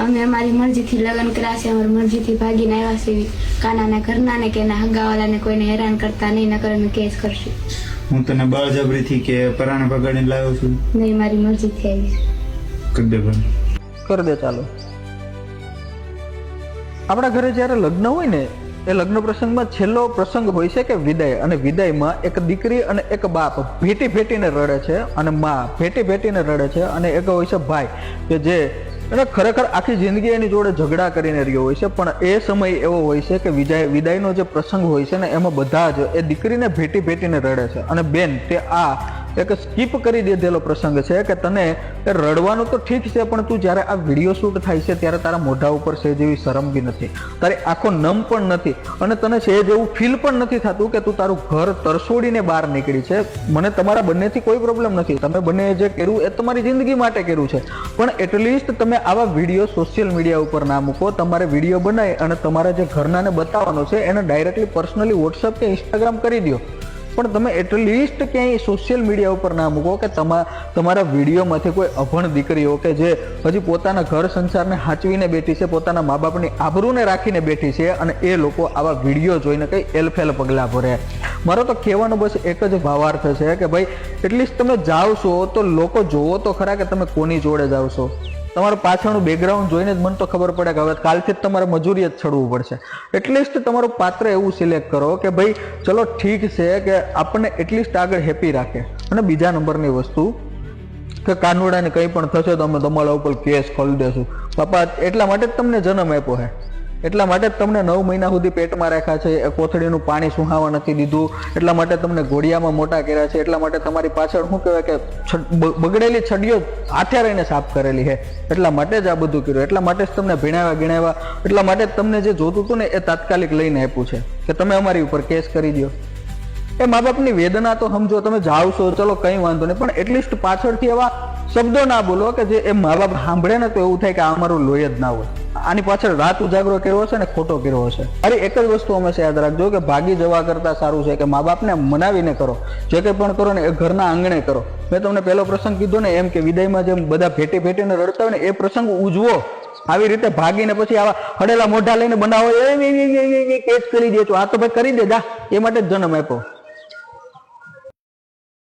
અમે અમારી મરજીથી લગ્ન કર્યા છે, અમારી મરજીથી ભાગીને આવ્યા છે. કાનાના ઘરનાને કે એના હગાવાલાને કોઈને હેરાન કરતા નહીં, નકર અમે કેસ કરશું. હું તને બળજબરીથી કે પરાણે પગાડીને લાવ્યો છું? નહીં, મારી મરજીથી આવી છે. કરી દે ભાઈ, કરી દે. ચાલો, આપણા ઘરે જ્યારે લગ્ન હોય ને એ લગ્ન પ્રસંગમાં છેલ્લો પ્રસંગ હોય છે કે વિદાય, અને વિદાયમાં એક દીકરી અને એક બાપ ભેટી ભેટીને રડે છે, અને મા ભેટી ભેટીને રડે છે, અને એક હોય છે ભાઈ કે જે એને ખરેખર આખી જિંદગી એની જોડે ઝઘડા કરીને રહ્યો હોય છે, પણ એ સમય એવો હોય છે કે વિદાયનો જે પ્રસંગ હોય છે ને એમાં બધા જ એ દીકરીને ભેટી ભેટીને રડે છે. અને બેન, તે આ એક સ્કીપ કરી દીધેલો પ્રસંગ છે કે તને રડવાનું તો ઠીક છે, પણ તું જ્યારે આ વિડીયો શૂટ થાય છે ત્યારે તારા મોઢા ઉપર છે જેવી શરમ બી નથી, તારી આંખો નમ પણ નથી, અને તને છે જેવું ફીલ પણ નથી થતું કે તું તારું ઘર તરસોડીને બહાર નીકળી છે. મને તમારા બંનેથી કોઈ પ્રોબ્લેમ નથી, તમે બંને જે કર્યું એ તમારી જિંદગી માટે કર્યું છે, પણ એટલીસ્ટ તમે આવા વિડીયો સોશિયલ મીડિયા ઉપર ના મૂકો. તમારે વિડીયો બનાવી અને તમારા જે ઘરનાને બતાવવાનો છે એને ડાયરેક્ટલી પર્સનલી વોટ્સઅપ કે ઇન્સ્ટાગ્રામ કરી દો, પણ તમે એટલીસ્ટ ક્યાંય સોશિયલ મીડિયા ઉપર ના મૂકો કે તમારા વિડીયોમાંથી કોઈ અભણ દીકરીઓ કે જે હજી પોતાના ઘર સંસારને હાચવીને બેઠી છે, પોતાના મા બાપની આબરૂને રાખીને બેઠી છે, અને એ લોકો આવા વિડીયો જોઈને કઈ એલફેલ પગલાં ભરે. મારો તો કહેવાનો બસ એક જ ભાવાર્થ છે કે ભાઈ એટલીસ્ટ તમે જાઓ છો તો લોકો જોવો તો ખરા કે તમે કોની જોડે જાઓ છો. તમારું પાછળનું બેકગ્રાઉન્ડ જોઈને જ મને તો ખબર પડે કે હવે કાલથી જ તમારે મજૂરી જ છડવું પડશે. એટલીસ્ટ તમારું પાત્ર એવું સિલેક્ટ કરો કે ભાઈ ચલો ઠીક છે કે આપણને એટલીસ્ટ આગળ હેપી રાખે. અને બીજા નંબરની વસ્તુ કે કાનુડાને કંઈ પણ થશે તો અમે તમારા ઉપર કેસ ખોલી દેશું. બાપા, એટલા માટે જ તમને જન્મ આપ્યો છે, એટલા માટે જ તમને 9 મહિના સુધી પેટમાં રાખ્યા છે, કોથળીનું પાણી સુહાવા નથી દીધું, એટલા માટે તમને ઘોડિયામાં મોટા કર્યા છે, એટલા માટે તમારી પાછળ શું કહેવાય કે બગડેલી છડીઓ હાથે રહીને સાફ કરેલી છે, એટલા માટે જ આ બધું કર્યું, એટલા માટે જ તમને ભીણાવ્યા ગીણાવ્યા, એટલા માટે જ તમને જે જોતું હતું ને એ તાત્કાલિક લઈને આપ્યું છે કે તમે અમારી ઉપર કેસ કરી દો. એ મા બાપની વેદના તો સમજો, તમે જાઓ છો ચલો કંઈ વાંધો નહીં, પણ એટલીસ્ટ પાછળથી એવા શબ્દો ના બોલો કે જે એ મા બાપ સાંભળે ને તો એવું થાય કે આ અમારું લોહી જ ના હોય. આની પાછળ રાત ઉજાગરો કર્યો હશે ને ખોટો કર્યો હશે. અરે એક જ વસ્તુ હંમેશા યાદ રાખજો કે ભાગી જવા કરતા સારું છે કે મા બાપને મનાવીને કરો, જે કંઈ પણ કરો ને એ ઘરના આંગણે કરો. મેં તમને પહેલો પ્રસંગ કીધો ને એમ કે વિદાયમાં જેમ બધા ભેટી ભેટીને રડતા હોય ને એ પ્રસંગ ઉજવો. આવી રીતે ભાગીને પછી આવા હડેલા મોઢા લઈને બનાવો, કેસ કરી દે છો, આ તો ભાઈ કરી દે જા, એ માટે જ જન્મ આપ્યો.